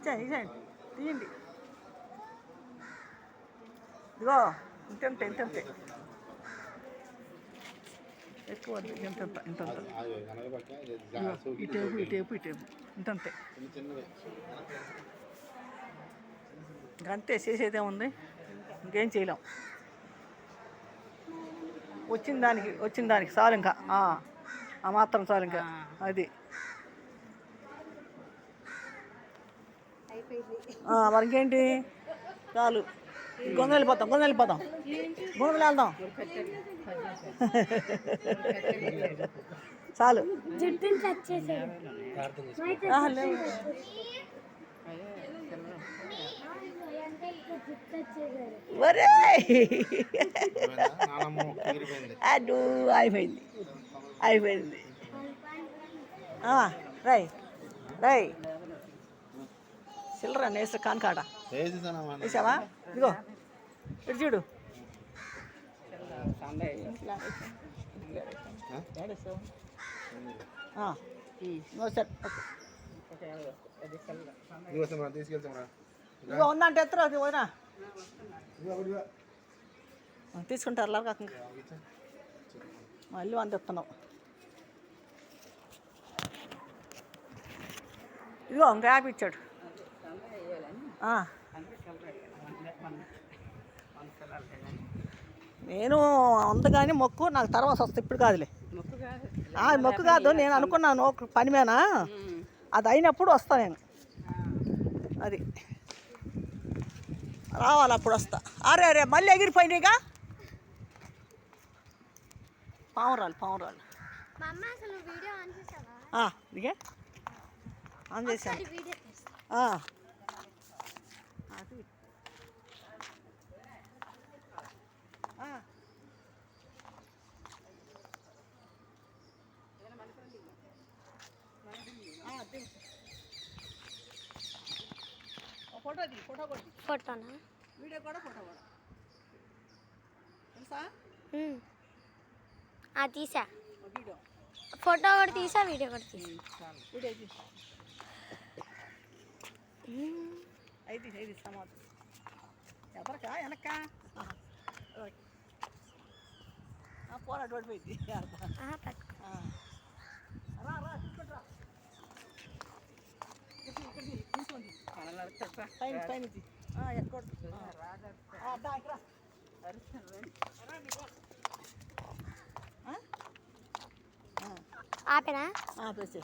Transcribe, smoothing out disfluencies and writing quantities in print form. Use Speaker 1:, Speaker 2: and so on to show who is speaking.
Speaker 1: ఇచ్చేయండి తీయండి. ఇదిగో ఇంత ఎక్కువ ఇంత ఇటేపు ఇంతంతే. ఇంకంతే, చేసేదే ఉంది, ఇంకేం చేయలేం. వచ్చిన దానికి చాలు, ఇంకా ఆ మాత్రం చాలు, ఇంకా అది మరి ఇంకేంటి చాలు. గొంగలు వెళ్ళిపోతాం గుండెలు వెళ్దాం. చాలు. ఒరే అడు అయిపోయింది. రై చిల్లర నేసి కానకాడ వేసావా? ఇదిగో ఇటు చూడు. ఇదిగో ఉందంటే ఎత్తరా పోయినా తీసుకుంటారు కాకుండా మళ్ళీ వంద ఎత్తున్నావు. ఇదిగో ఇంకా యాప్ ఇచ్చాడు. నేను అందుకని మొక్కు నాకు తర్వాత వస్తుంది, ఇప్పుడు కాదులే. మొక్కు కాదు, నేను అనుకున్నాను ఒక పని మీద, అది అయినప్పుడు వస్తా నేను. అది రావాలి, అప్పుడు వస్తా. అరే మళ్ళీ ఎగిరిపోయినాయిగా పావురాలు. ఇదిగే ఆన్ చేశాను.
Speaker 2: ఫోటోనా?
Speaker 1: వీడియో కూడా ఫోటో కూడా తెలుసా?
Speaker 2: తీసా.
Speaker 1: వీడియో
Speaker 2: ఫోటో కూడా తీసా, వీడియో కూడా తీసా.
Speaker 1: ఐదు సమాధి ఎవరికా వెనక్క పోరాడు పడిపోయింది.
Speaker 2: ఆపేనా?
Speaker 1: ఆపేసి